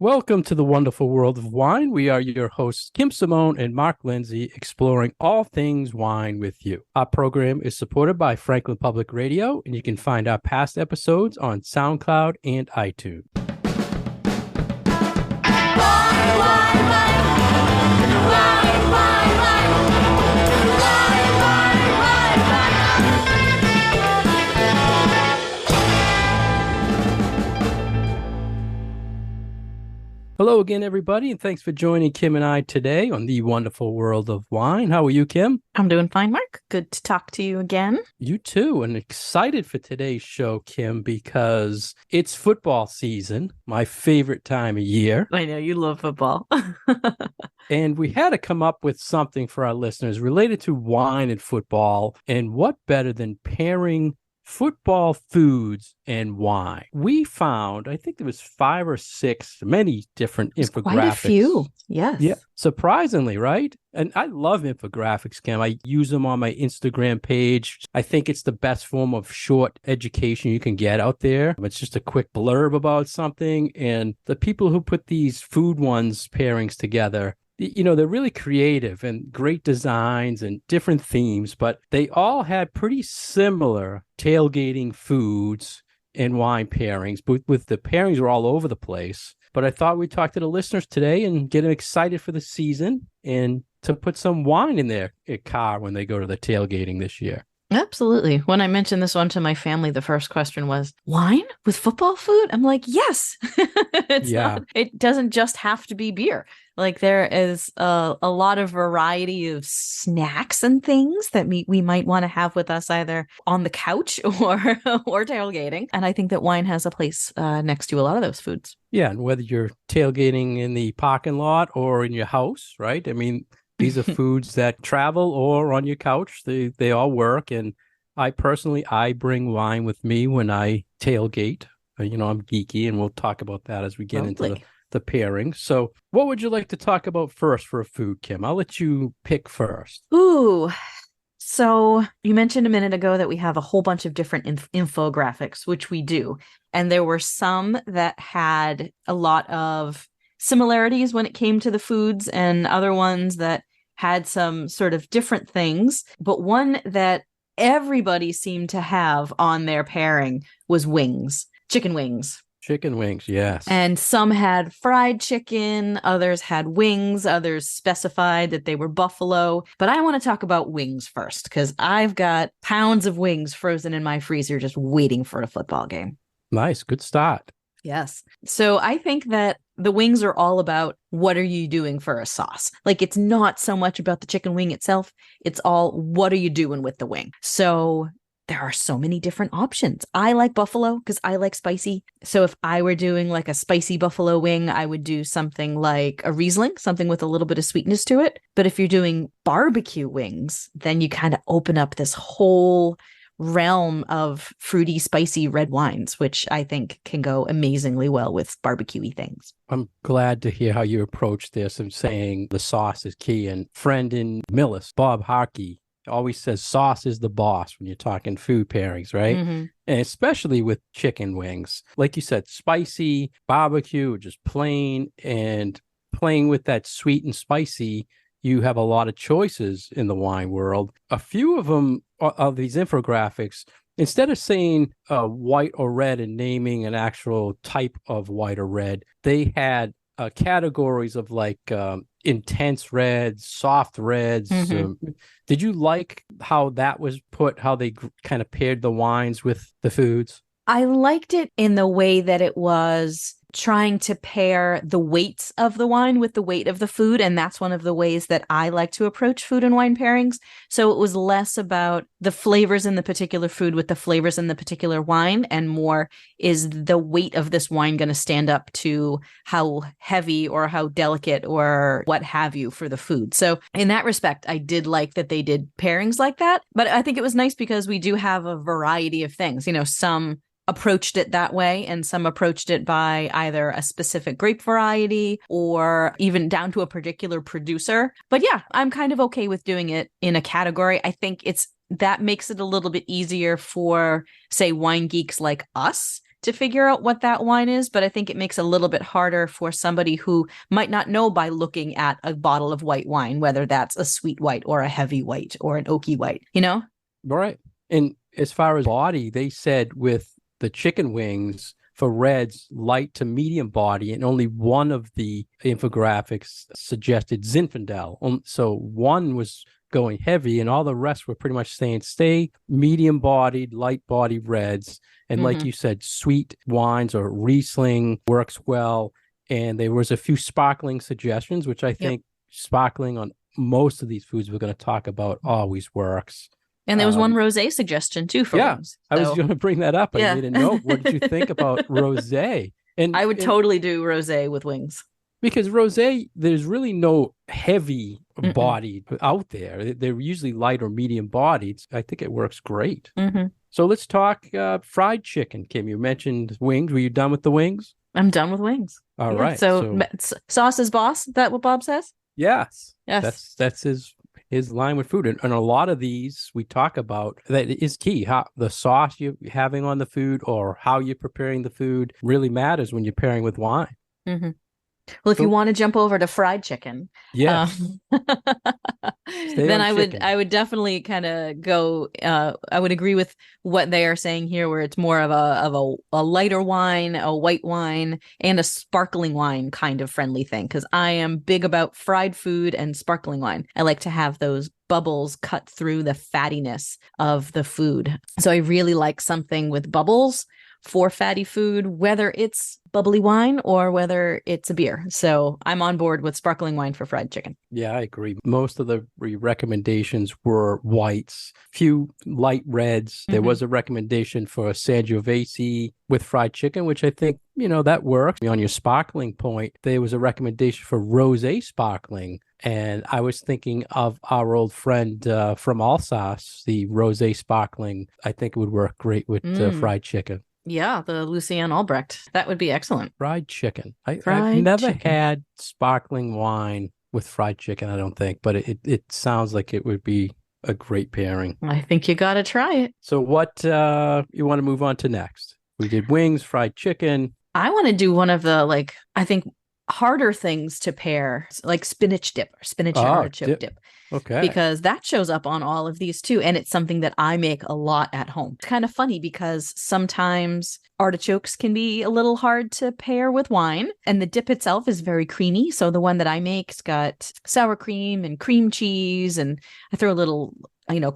Welcome to the wonderful world of wine. We are your hosts, Kim Simone and Mark Lindsay, exploring all things wine with you. Our program is supported by Franklin Public Radio, and you can find our past episodes on SoundCloud and iTunes. Hello again, everybody, and thanks for joining Kim and I today on the wonderful world of wine. How are you, Kim? I'm doing fine, Mark. Good to talk to you again. You too, and excited for today's show, Kim, because it's football season, my favorite time of year. I know you love football. And we had to come up with something for our listeners related to wine and football, and what better than pairing football foods and wine. We found, I think there was 5 or 6, many different infographics. Quite a few, yes. Yeah, surprisingly, right? And I love infographics, Kim. I use them on my Instagram page. I think it's the best form of short education you can get out there. It's just a quick blurb about something. And the people who put these food ones pairings together, you know, they're really creative and great designs and different themes, but they all had pretty similar tailgating foods and wine pairings. But with the pairings were all over the place. But I thought we'd talk to the listeners today and get them excited for the season and to put some wine in their car when they go to the tailgating this year. Absolutely. When I mentioned this one to my family, the first question was, wine with football food? I'm like, yes. It doesn't just have to be beer. Like there is a lot of variety of snacks and things that we might want to have with us either on the couch or tailgating. And I think that wine has a place next to a lot of those foods. Yeah. And whether you're tailgating in the parking lot or in your house, right? I mean, these are foods that travel or on your couch. They all work. And I bring wine with me when I tailgate. You know, I'm geeky, and we'll talk about that as we get into the pairing. So what would you like to talk about first for a food, Kim? I'll let you pick first. Ooh, so you mentioned a minute ago that we have a whole bunch of different infographics, which we do. And there were some that had a lot of similarities when it came to the foods and other ones that had some sort of different things. But one that everybody seemed to have on their pairing was wings, chicken wings. Chicken wings, yes. And some had fried chicken, others had wings, others specified that they were buffalo. But I want to talk about wings first, because I've got pounds of wings frozen in my freezer just waiting for a football game. Nice, good start. Yes. So I think that the wings are all about what are you doing for a sauce? Like it's not so much about the chicken wing itself. It's all what are you doing with the wing? So there are so many different options. I like buffalo because I like spicy. So if I were doing like a spicy buffalo wing, I would do something like a Riesling, something with a little bit of sweetness to it. But if you're doing barbecue wings, then you kind of open up this whole realm of fruity, spicy red wines, which I think can go amazingly well with barbecue-y things. I'm glad to hear how you approach this and saying the sauce is key. And friend in Millis, Bob Harkey, always says sauce is the boss when you're talking food pairings, right? Mm-hmm. And especially with chicken wings. Like you said, spicy, barbecue, just plain, and playing with that sweet and spicy. You have a lot of choices in the wine world. A few of them, of these infographics, instead of saying white or red and naming an actual type of white or red, they had categories of like intense reds, soft reds. Mm-hmm. Did you like how that was put, how they kind of paired the wines with the foods? I liked it in the way that it was trying to pair the weights of the wine with the weight of the food. And that's one of the ways that I like to approach food and wine pairings. So it was less about the flavors in the particular food with the flavors in the particular wine, and more is the weight of this wine going to stand up to how heavy or how delicate or what have you for the food. So in that respect, I did like that they did pairings like that. But I think it was nice because we do have a variety of things. You know, some approached it that way, and some approached it by either a specific grape variety or even down to a particular producer. But yeah, I'm kind of okay with doing it in a category. I think that makes it a little bit easier for, say, wine geeks like us to figure out what that wine is, but I think it makes it a little bit harder for somebody who might not know by looking at a bottle of white wine, whether that's a sweet white or a heavy white or an oaky white, you know? Right. And as far as body, they said with the chicken wings for reds, light to medium body, and only one of the infographics suggested Zinfandel. So one was going heavy, and all the rest were pretty much saying stay medium bodied, light bodied reds. And like you said, sweet wines or Riesling works well. And there was a few sparkling suggestions, which I think sparkling on most of these foods we're going to talk about always works. And there was one rosé suggestion too for wings. I was going to bring that up. I made a note. What did you think about rosé? And I would totally do rosé with wings. Because rosé, there's really no heavy bodied out there. They're usually light or medium bodied. I think it works great. So let's talk fried chicken. Kim, you mentioned wings. Were you done with the wings? I'm done with wings. All right. So sauce is boss. Is that what Bob says? Yes. That's his line with food. And a lot of these we talk about that is key. How the sauce you're having on the food or how you're preparing the food really matters when you're pairing with wine. Well, if you want to jump over to fried chicken, then I would definitely kind of go. I would agree with what they are saying here, where it's more of a lighter wine, a white wine, and a sparkling wine kind of friendly thing. Because I am big about fried food and sparkling wine. I like to have those bubbles cut through the fattiness of the food. So I really like something with bubbles for fatty food, whether it's bubbly wine or whether it's a beer. So I'm on board with sparkling wine for fried chicken. Yeah, I agree. Most of the recommendations were whites, few light reds. There was a recommendation for Sangiovese with fried chicken, which I think, that works. On your sparkling point, there was a recommendation for rosé sparkling. And I was thinking of our old friend from Alsace, the rosé sparkling. I think it would work great with fried chicken. Yeah, the Lucien Albrecht. That would be excellent. Fried chicken. I've never had sparkling wine with fried chicken, I don't think, but it sounds like it would be a great pairing. I think you got to try it. So what you want to move on to next? We did wings, fried chicken. I want to do one of the, I think, harder things to pair, like spinach dip or spinach and artichoke dip. Okay. Because that shows up on all of these too. And it's something that I make a lot at home. It's kind of funny because sometimes artichokes can be a little hard to pair with wine. And the dip itself is very creamy. So the one that I make's got sour cream and cream cheese. And I throw a little,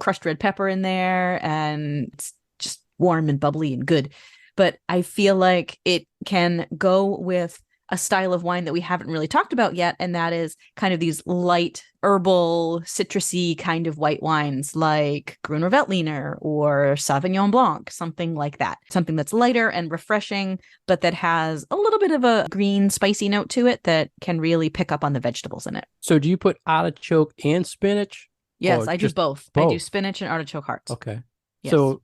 crushed red pepper in there. And it's just warm and bubbly and good. But I feel like it can go with a style of wine that we haven't really talked about yet, and that is kind of these light, herbal, citrusy kind of white wines like Gruner Veltliner or Sauvignon Blanc, something like that. Something that's lighter and refreshing, but that has a little bit of a green, spicy note to it that can really pick up on the vegetables in it. So do you put artichoke and spinach? Yes, I do both. I do spinach and artichoke hearts. Okay. Yes. So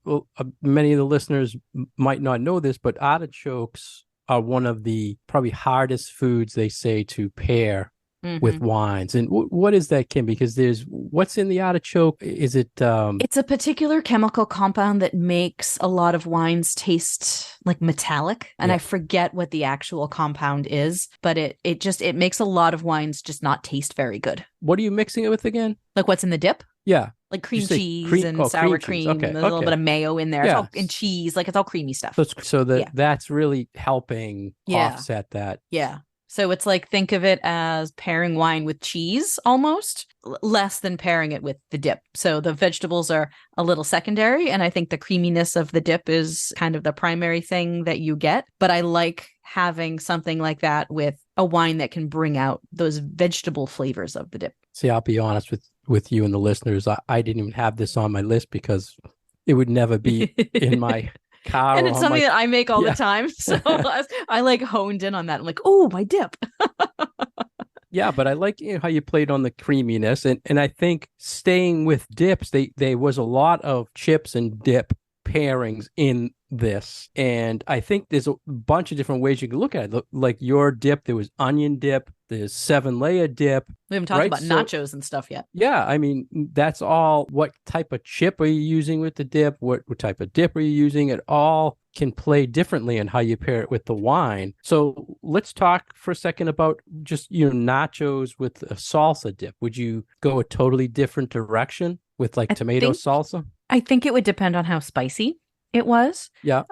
many of the listeners might not know this, but artichokes are one of the probably hardest foods they say to pair with wines. And what is that, Kim? Because what's in the artichoke? Is it? It's a particular chemical compound that makes a lot of wines taste like metallic. And I forget what the actual compound is, but it makes a lot of wines just not taste very good. What are you mixing it with again? Like what's in the dip? Yeah. Like cream cheese and sour cream, and a little bit of mayo in there. Yeah. And cheese, it's all creamy stuff. So that's really helping offset that. Yeah. So it's like, think of it as pairing wine with cheese almost, less than pairing it with the dip. So the vegetables are a little secondary, and I think the creaminess of the dip is kind of the primary thing that you get. But I like having something like that with a wine that can bring out those vegetable flavors of the dip. See, I'll be honest with you and the listeners. I didn't even have this on my list because it would never be in my car. And it's something that I make all the time. So I honed in on that. I'm like, oh, my dip. Yeah, but I like how you played on the creaminess. And I think staying with dips, there was a lot of chips and dip pairings in this. And I think there's a bunch of different ways you can look at it. Like your dip, there was onion dip, there's 7-layer dip. We haven't talked about nachos and stuff yet. Yeah, I mean, that's all. What type of chip are you using with the dip? What type of dip are you using? It all can play differently in how you pair it with the wine. So let's talk for a second about just, nachos with a salsa dip. Would you go a totally different direction with like tomato salsa? I think it would depend on how spicy it was. Yeah.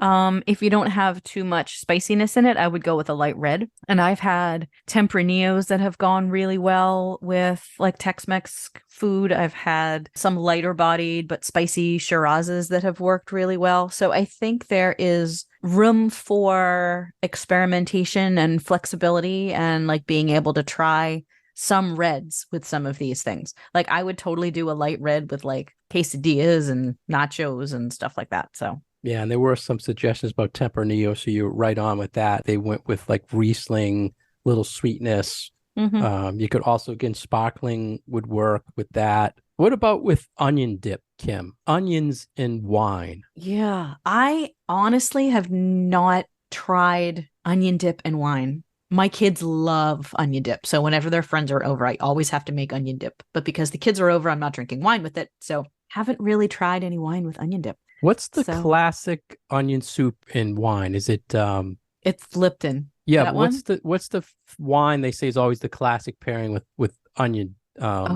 If you don't have too much spiciness in it, I would go with a light red. And I've had Tempranillos that have gone really well with like Tex-Mex food. I've had some lighter bodied but spicy Shirazes that have worked really well. So I think there is room for experimentation and flexibility and like being able to try some reds with some of these things. Like I would totally do a light red with like quesadillas and nachos and stuff like that. So yeah, and there were some suggestions about Tempranillo, so you're right on with that. They went with like Riesling, little sweetness. You could also, again, sparkling would work with that. What about with onion dip, Kim? Onions and wine. Yeah, I honestly have not tried onion dip and wine. My kids love onion dip. So whenever their friends are over, I always have to make onion dip. But because the kids are over, I'm not drinking wine with it. So haven't really tried any wine with onion dip. What's the classic onion soup in wine? Is it it's Lipton. Yeah, what's the wine they say is always the classic pairing with onion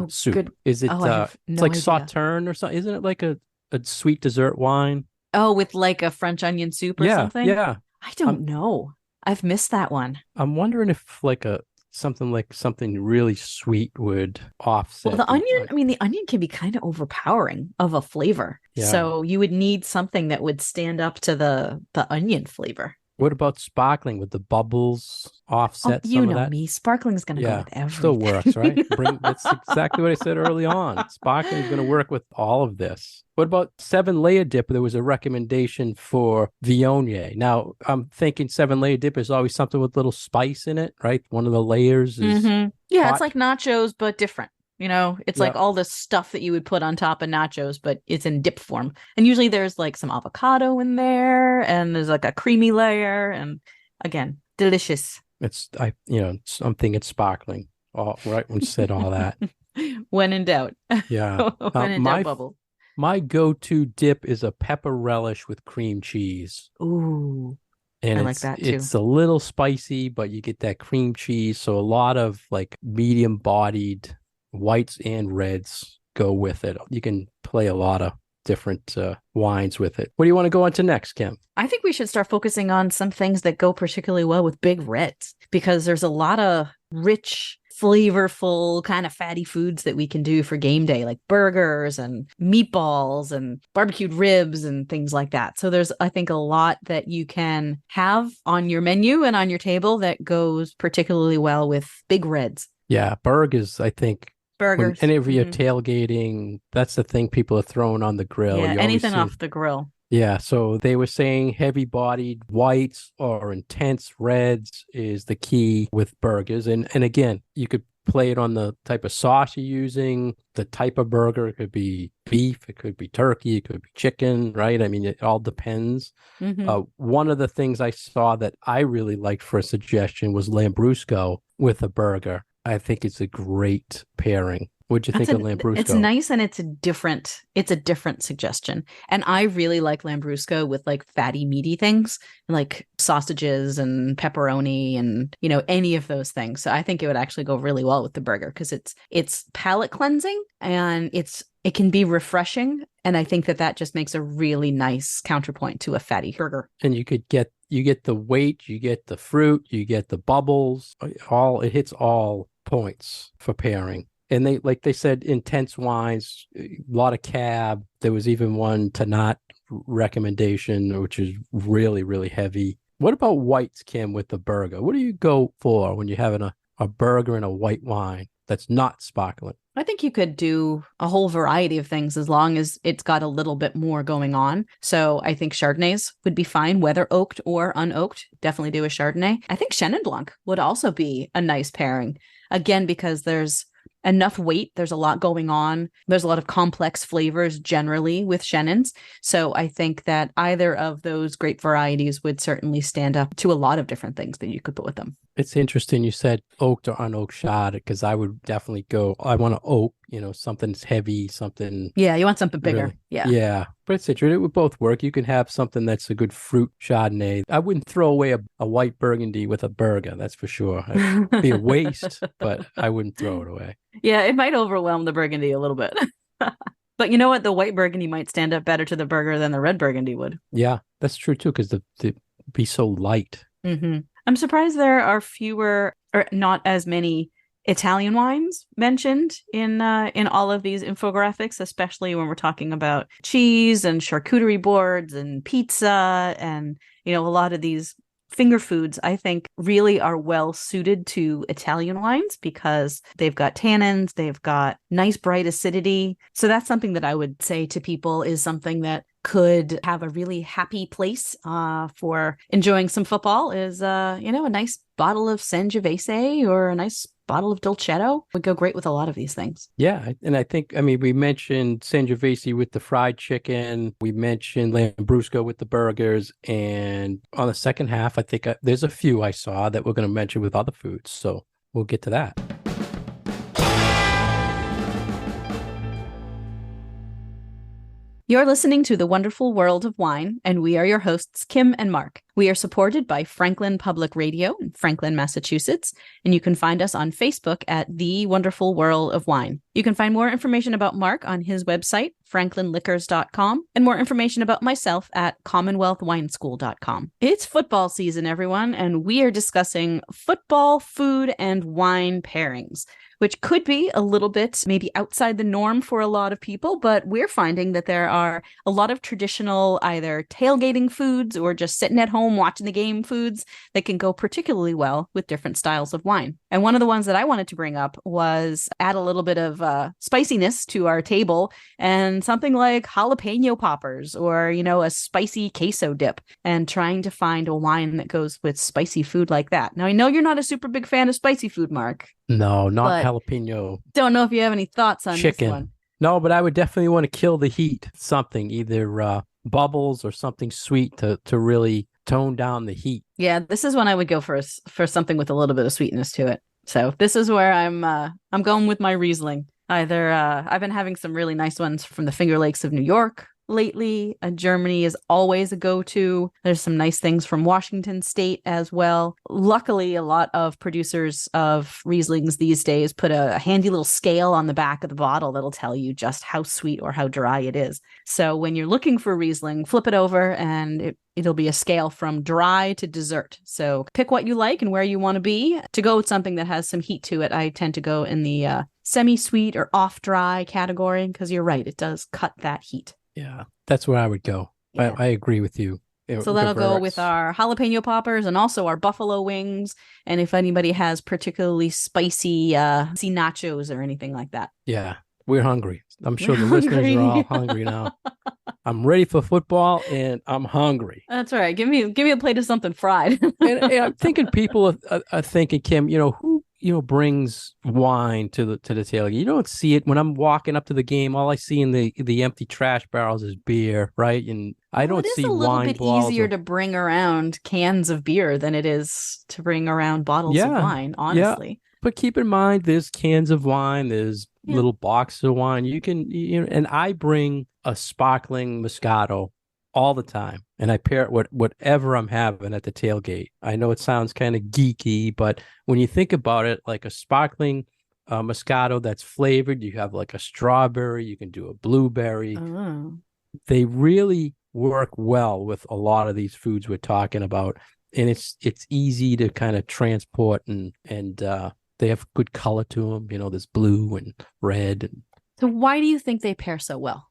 soup? Good. Is it it's like idea. Sauterne or something? Isn't it like a sweet dessert wine? Oh, with like a French onion soup or something? Yeah. I don't know. I've missed that one. I'm wondering if like something really sweet would offset. Well, the onion can be kind of overpowering of a flavor. Yeah. So you would need something that would stand up to the onion flavor. What about sparkling? Would the bubbles offset some of that? You know me. Sparkling's going to go with everything. Still works, right? That's exactly what I said early on. Sparkling is going to work with all of this. What about 7-layer dip? There was a recommendation for Viognier. Now, I'm thinking 7-layer dip is always something with little spice in it, right? One of the layers is hot. It's like nachos, but different. It's like all the stuff that you would put on top of nachos, but it's in dip form. And usually there's like some avocado in there and there's like a creamy layer. And again, delicious. I'm thinking sparkling. All right. When you said all that. When in doubt. Yeah. When in doubt, bubble. My go-to dip is a pepper relish with cream cheese. Ooh. And I like that too. It's a little spicy, but you get that cream cheese. So a lot of like medium bodied whites and reds go with it. You can play a lot of different wines with it. What do you want to go on to next, Kim? I think we should start focusing on some things that go particularly well with big reds, because there's a lot of rich, flavorful, kind of fatty foods that we can do for game day, like burgers and meatballs and barbecued ribs and things like that. So there's, I think, a lot that you can have on your menu and on your table that goes particularly well with big reds. Yeah, burgers, I think. Burgers. Whenever you're tailgating, that's the thing people are throwing on the grill. Yeah, anything off the grill. Yeah, so they were saying heavy-bodied whites or intense reds is the key with burgers. And again, you could play it on the type of sauce you're using, the type of burger. It could be beef, it could be turkey, it could be chicken, right? I mean, it all depends. One of the things I saw that I really liked for a suggestion was Lambrusco with a burger. I think it's a great pairing. What'd you think of Lambrusco? It's nice, and it's a different suggestion. And I really like Lambrusco with like fatty, meaty things like sausages and pepperoni and, any of those things. So I think it would actually go really well with the burger because it's palate cleansing and it can be refreshing. And I think that just makes a really nice counterpoint to a fatty burger. And you get the weight, you get the fruit, you get the bubbles, it hits all points for pairing. And they said, intense wines, a lot of cab. There was even one Tanat recommendation, which is really, really heavy. What about whites, Kim, with the burger? What do you go for when you're having a burger and a white wine that's not sparkling? I think you could do a whole variety of things as long as it's got a little bit more going on. So I think Chardonnays would be fine, whether oaked or unoaked. Definitely do a Chardonnay. I think Chenin Blanc would also be a nice pairing. Again, because there's enough weight. There's a lot going on. There's a lot of complex flavors generally with Chenins. So I think that either of those grape varieties would certainly stand up to a lot of different things that you could put with them. It's interesting you said oaked or unoaked Chard, because I would definitely I want to oak something's heavy, something Yeah, you want something bigger. really. Yeah. Yeah, but it's interesting. It would both work. You can have something that's a good fruit Chardonnay. I wouldn't throw away a white Burgundy with a burger, that's for sure. It'd be a waste, but I wouldn't throw it away. Yeah, it might overwhelm the burgundy a little bit. But you know what? The white burgundy might stand up better to the burger than the red burgundy would. Yeah, that's true too, because the be so light. I'm surprised there are fewer or not as many Italian wines mentioned in all of these infographics, especially when we're talking about cheese and charcuterie boards and pizza and a lot of these finger foods. I think really are well suited to Italian wines because they've got tannins, they've got nice bright acidity. So that's something that I would say to people is something that could have a really happy place for enjoying some football is a nice bottle of Sangiovese or a nice bottle of Dolcetto would go great with a lot of these things. Yeah, and I think, we mentioned Sangiovese with the fried chicken. We mentioned Lambrusco with the burgers. And on the second half, I think there's a few I saw that we're going to mention with other foods. So we'll get to that. You're listening to The Wonderful World of Wine, and we are your hosts, Kim and Mark. We are supported by Franklin Public Radio in Franklin, Massachusetts, and you can find us on Facebook at The Wonderful World of Wine. You can find more information about Mark on his website, franklinliquors.com, and more information about myself at commonwealthwineschool.com. It's football season, everyone, and we are discussing football, food, and wine pairings, which could be a little bit maybe outside the norm for a lot of people, but we're finding that there are a lot of traditional either tailgating foods or just sitting at home watching the game foods that can go particularly well with different styles of wine. And one of the ones that I wanted to bring up was add a little bit of spiciness to our table and something like jalapeno poppers or, a spicy queso dip and trying to find a wine that goes with spicy food like that. Now, I know you're not a super big fan of spicy food, Mark. No, not jalapeno. Don't know if you have any thoughts on chicken. This one. No, but I would definitely want to kill the heat. Something, either bubbles or something sweet to really tone down the heat. Yeah, this is when I would go for something with a little bit of sweetness to it. So this is where I'm going with my Riesling. Either I've been having some really nice ones from the Finger Lakes of New York lately. Germany is always a go-to. There's some nice things from Washington State as well. Luckily, a lot of producers of Rieslings these days put a handy little scale on the back of the bottle that'll tell you just how sweet or how dry it is. So when you're looking for Riesling, flip it over and it'll be a scale from dry to dessert. So pick what you like and where you want to be. To go with something that has some heat to it, I tend to go in the semi-sweet or off-dry category because you're right, it does cut that heat. Yeah, that's where I would go. Yeah. I agree with you. So that'll go with our jalapeno poppers and also our buffalo wings. And if anybody has particularly spicy nachos or anything like that. Yeah, we're hungry. I'm sure the listeners are all hungry now. I'm ready for football and I'm hungry. That's right. Give me a plate of something fried. and I'm thinking people are thinking, Kim, who brings wine to the tailgate. You don't see it when I'm walking up to the game. All I see in the empty trash barrels is beer, right? And I don't see wine. It is a little bit easier to bring around cans of beer than it is to bring around bottles of wine, honestly. Yeah. But keep in mind, there's cans of wine, there's little boxes of wine. You can, and I bring a sparkling Moscato all the time, and I pair it with whatever I'm having at the tailgate. I know it sounds kind of geeky, but when you think about it, like a sparkling Moscato that's flavored, you have like a strawberry, you can do a blueberry. Oh. They really work well with a lot of these foods we're talking about, and it's easy to kind of transport and they have good color to them. There's blue and red. So why do you think they pair so well?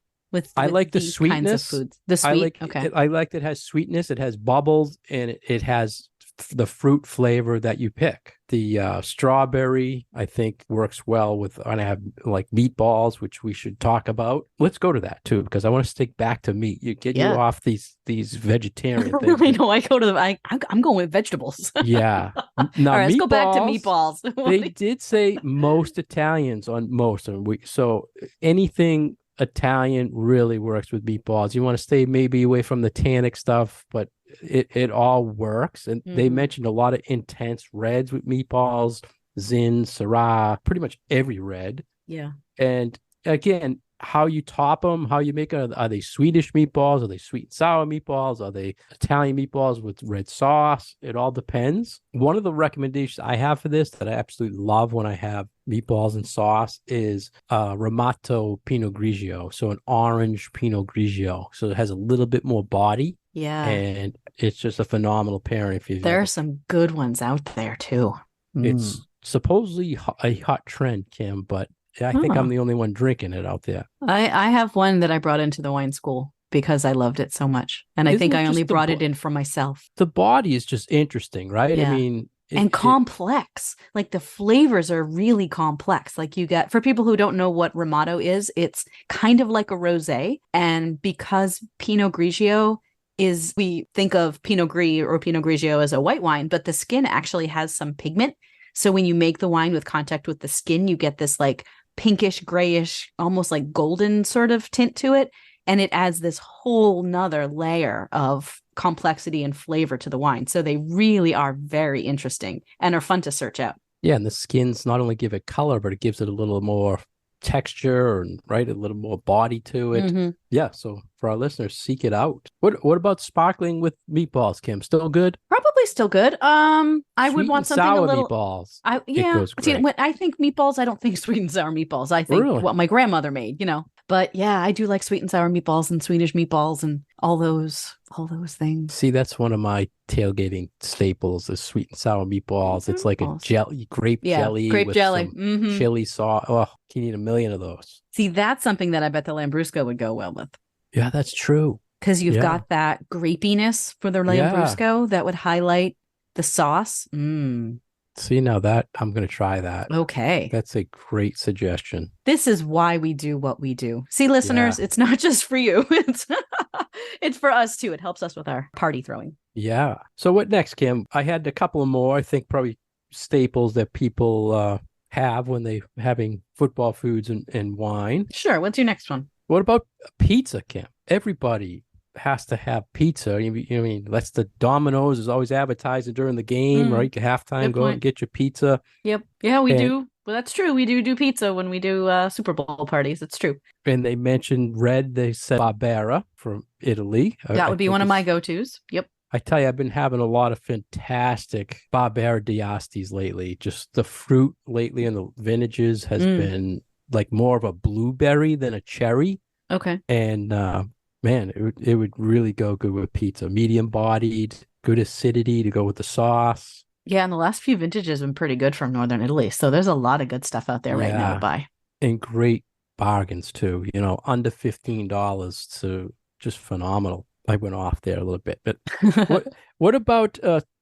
I like the sweetness. Kinds of foods. The sweet, I like that it has sweetness. It has bubbles, and it has the fruit flavor that you pick. The strawberry, I think, works well with. And I have like meatballs, which we should talk about. Let's go to that too, because I want to stick back to meat. You off these vegetarian things. I know. I go to I'm going with vegetables. Yeah. Now, all right, let's go back to meatballs. They did say most Italians on most of them. So anything Italian really works with meatballs. You want to stay maybe away from the tannic stuff, but it all works. And they mentioned a lot of intense reds with meatballs, Zin, Syrah, pretty much every red. Yeah. And again, how you top them, how you make it. Are they Swedish meatballs? Are they sweet and sour meatballs? Are they Italian meatballs with red sauce? It all depends. One of the recommendations I have for this that I absolutely love when I have meatballs and sauce is Ramato Pinot Grigio. So an orange Pinot Grigio. So it has a little bit more body. Yeah. And it's just a phenomenal pairing. If There are some good ones out there too. It's supposedly a hot trend, Kim, but I think I'm the only one drinking it out there. I have one that I brought into the wine school because I loved it so much. And I think I only brought it in for myself. The body is just interesting, right? Yeah. I mean, and complex. Like the flavors are really complex. Like you get, for people who don't know what Ramato is, it's kind of like a rosé. And because Pinot Grigio is, we think of Pinot Gris or Pinot Grigio as a white wine, but the skin actually has some pigment. So when you make the wine with contact with the skin, you get this like pinkish, grayish, almost like golden sort of tint to it. And it adds this whole nother layer of complexity and flavor to the wine. So they really are very interesting and are fun to search out. Yeah, and the skins not only give it color, but it gives it a little more texture and a little more body to it. Mm-hmm. Yeah, so for our listeners, seek it out. What about sparkling with meatballs, Kim? Still good? Probably still good. I would want something sour a little meatballs. See, when I think meatballs, I don't think sweet and sour meatballs. I think what my grandmother made, But yeah, I do like sweet and sour meatballs and Swedish meatballs and all those things. See, that's one of my tailgating staples, is sweet and sour meatballs. It's like a grape jelly with some chili sauce. Oh, you need a million of those. See, that's something that I bet the Lambrusco would go well with. Yeah, that's true. Because you've got that grapiness for the Lambrusco that would highlight the sauce. See, now that I'm going to try that. Okay. That's a great suggestion. This is why we do what we do. See, listeners, it's not just for you. It's for us too. It helps us with our party throwing. Yeah. So what next, Kim? I had a couple of more, I think probably staples that people have when they're having football foods and wine. Sure. What's your next one? What about pizza, Kim? Everybody has to have pizza. I mean, that's the Domino's is always advertising during the game, right? Halftime, go and get your pizza. Yep. Yeah, we do. Well, that's true. We do pizza when we do Super Bowl parties. It's true. And they mentioned they said Barbera from Italy. That would be one of my go-tos. Yep. I tell you, I've been having a lot of fantastic Barbera d'Astis lately. Just the fruit lately in the vintages has been like more of a blueberry than a cherry. Okay. And man, it would really go good with pizza. Medium bodied, good acidity to go with the sauce. Yeah, and the last few vintages have been pretty good from Northern Italy. So there's a lot of good stuff out there right now to buy. And great bargains too, under $15. So just phenomenal. I went off there a little bit. But what about,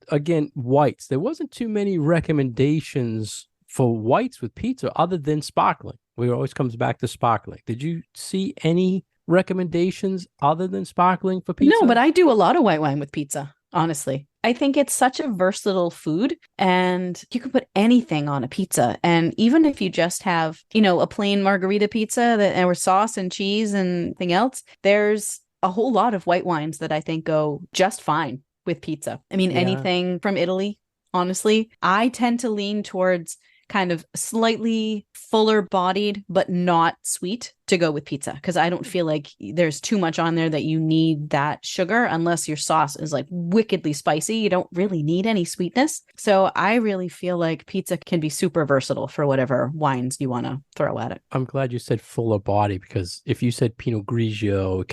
again, whites? There wasn't too many recommendations for whites with pizza other than sparkling. We always comes back to sparkling. Did you see any recommendations other than sparkling for pizza? No, but I do a lot of white wine with pizza, honestly. I think it's such a versatile food and you can put anything on a pizza. And even if you just have, a plain margarita pizza or sauce and cheese and anything else, there's a whole lot of white wines that I think go just fine with pizza. I mean, anything from Italy, honestly. I tend to lean towards kind of slightly fuller bodied, but not sweet to go with pizza. Because I don't feel like there's too much on there that you need that sugar unless your sauce is like wickedly spicy. You don't really need any sweetness. So I really feel like pizza can be super versatile for whatever wines you want to throw at it. I'm glad you said fuller body, because if you said Pinot Grigio,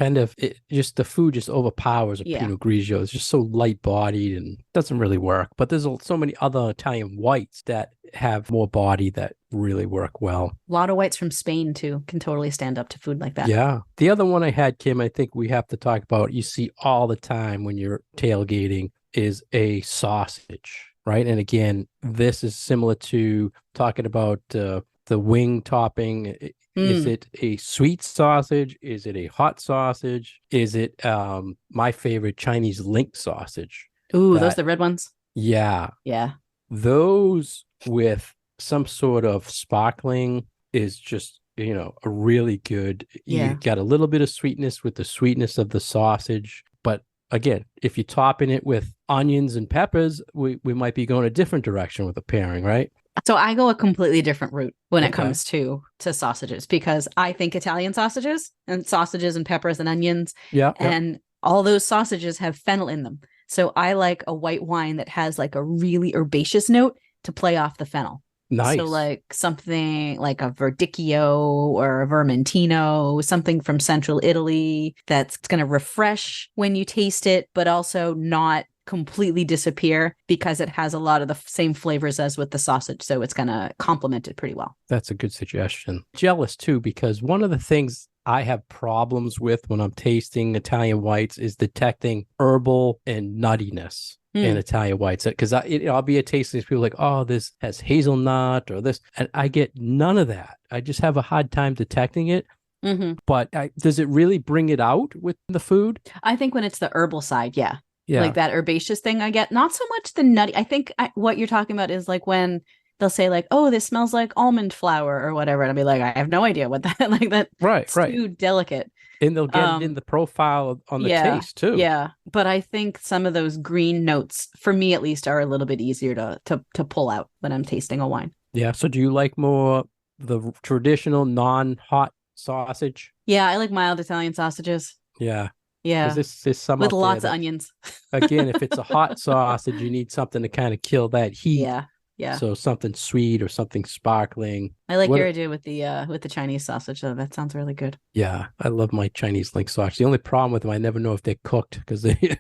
the food just overpowers a Pinot Grigio. It's just so light bodied and doesn't really work. But there's so many other Italian whites that have more body that really work well. A lot of whites from Spain too can totally stand up to food like that. Yeah. The other one I had, Kim, I think we have to talk about, you see all the time when you're tailgating, is a sausage, right? And again, this is similar to talking about the wing topping. Is it a sweet sausage? Is it a hot sausage? Is it my favorite Chinese link sausage? Ooh, those the red ones? Yeah. Yeah. Those with some sort of sparkling is just, a really good, you got a little bit of sweetness with the sweetness of the sausage. But again, if you're topping it with onions and peppers, we might be going a different direction with the pairing, right? So I go a completely different route when it Okay. comes to sausages, because I think Italian sausages and peppers and onions Yeah. and all those sausages have fennel in them. So I like a white wine that has like a really herbaceous note to play off the fennel. So Nice. like something like a Verdicchio or a Vermentino, something from central Italy that's going to refresh when you taste it, but also not completely disappear because it has a lot of the same flavors as with the sausage. So it's going to complement it pretty well. That's a good suggestion. Jealous too, because one of the things I have problems with when I'm tasting Italian whites is detecting herbal and nuttiness in Italian whites. Because I'll be a tasting, people like, oh, this has hazelnut or this, and I get none of that. I just have a hard time detecting it. Mm-hmm. But does it really bring it out with the food? I think when it's the herbal side, yeah. Yeah. Like that herbaceous thing I get. Not so much the nutty. I think what you're talking about is like when they'll say like, oh, this smells like almond flour or whatever. And I'll be like, I have no idea what that, like that. Right. Too delicate. And they'll get it in the profile on the taste too. Yeah. But I think some of those green notes, for me at least, are a little bit easier to pull out when I'm tasting a wine. Yeah. So do you like more the traditional non-hot sausage? Yeah, I like mild Italian sausages. Yeah. Yeah. There's some with out lots there of that, onions. again, if it's a hot sausage, you need something to kind of kill that heat. Yeah. Yeah. So something sweet or something sparkling. I like your idea with the Chinese sausage, though. That sounds really good. Yeah, I love my Chinese link sausage. The only problem with them, I never know if they're cooked because they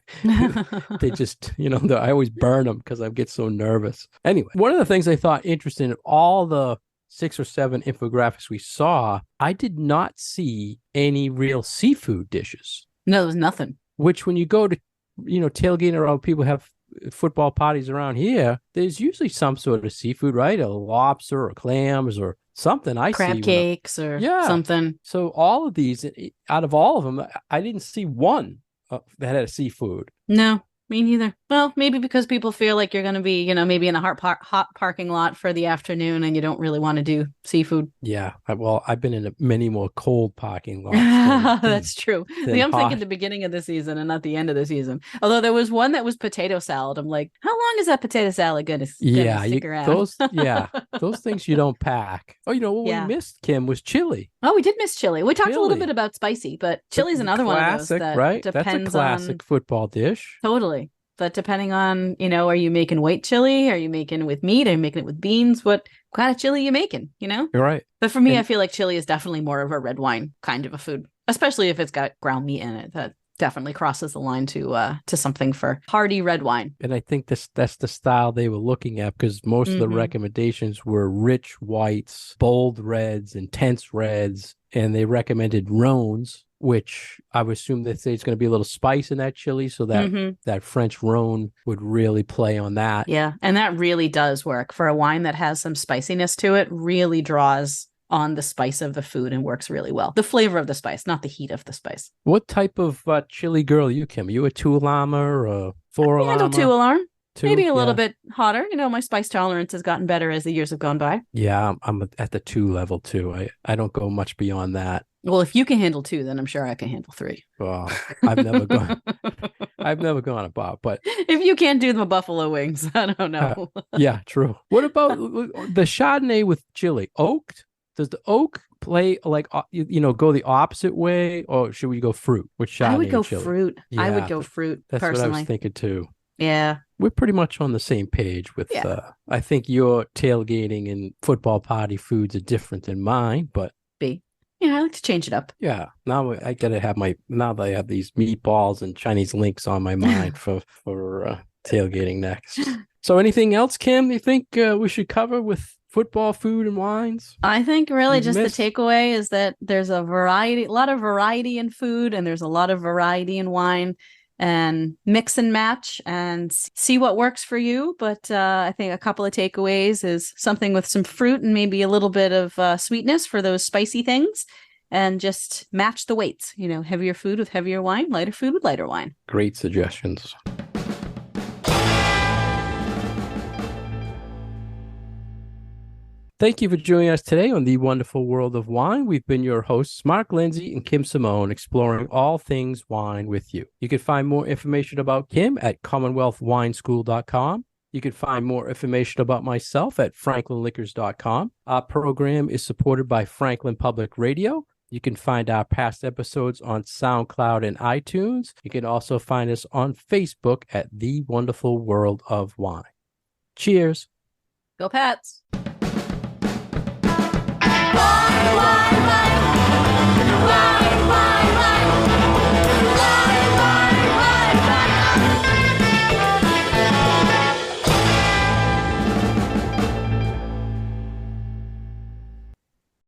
just, I always burn them because I get so nervous. Anyway, one of the things I thought interesting in all the 6 or 7 infographics we saw, I did not see any real seafood dishes. No, there's nothing. Which when you go to, tailgating around, people have football parties around here, there's usually some sort of seafood, right? A lobster or clams or something. Crab cakes or something. So all of these, out of all of them, I didn't see one that had a seafood. No, me neither. Well, maybe because people feel like you're going to be, maybe in a hot parking lot for the afternoon and you don't really want to do seafood. Yeah. Well, I've been in many more cold parking lots. That's true. I'm thinking the beginning of the season and not the end of the season. Although there was one that was potato salad. I'm like, how long is that potato salad going to stick around? Those things you don't pack. Oh, what we missed, Kim, was chili. Oh, we did miss chili. We talked a little bit about spicy, but chili's another one of those that right? depends on. That's a classic football dish. Totally. But depending on, are you making white chili? Are you making it with meat? Are you making it with beans? What kind of chili are you making, You're right. But for me, I feel like chili is definitely more of a red wine kind of a food, especially if it's got ground meat in it. That definitely crosses the line to something for hearty red wine. And I think that's the style they were looking at, because most of the recommendations were rich whites, bold reds, intense reds, and they recommended Rhones, which I would assume they say it's going to be a little spice in that chili, so that that French Rhone would really play on that. Yeah, and that really does work for a wine that has some spiciness to it. Really draws on the spice of the food and works really well. The flavor of the spice, not the heat of the spice. What type of chili girl are you, Kim? Are you a 2-alarm or a 4-alarm? I handle 2-alarm. Maybe a little bit hotter. My spice tolerance has gotten better as the years have gone by. Yeah, I'm at the 2 level too. I don't go much beyond that. Well, if you can handle 2, then I'm sure I can handle 3. Well, I've never gone above, but if you can't do the buffalo wings, I don't know. Yeah, true. What about the Chardonnay with chili? Oaked? Does the oak play like, go the opposite way, or should we go fruit with Chardonnay? I would go chili? fruit. Yeah, I would go fruit. That's personally. what I was thinking too. Yeah. We're pretty much on the same page with, I think your tailgating and football party foods are different than mine, but. Yeah, I like to change it up. Yeah. Now I got to have now that I have these meatballs and Chinese links on my mind for tailgating next. So anything else, Kim, you think we should cover with football food and wines? I think really just the takeaway is that there's a lot of variety in food, and there's a lot of variety in wine. And mix and match and see what works for you. But I think a couple of takeaways is something with some fruit and maybe a little bit of sweetness for those spicy things. And just match the weights. Heavier food with heavier wine, lighter food with lighter wine. Great suggestions. Thank you for joining us today on The Wonderful World of Wine. We've been your hosts, Mark Lindsay and Kim Simone, exploring all things wine with you. You can find more information about Kim at commonwealthwineschool.com. You can find more information about myself at franklinliquors.com. Our program is supported by Franklin Public Radio. You can find our past episodes on SoundCloud and iTunes. You can also find us on Facebook at The Wonderful World of Wine. Cheers. Go Pats. Wine,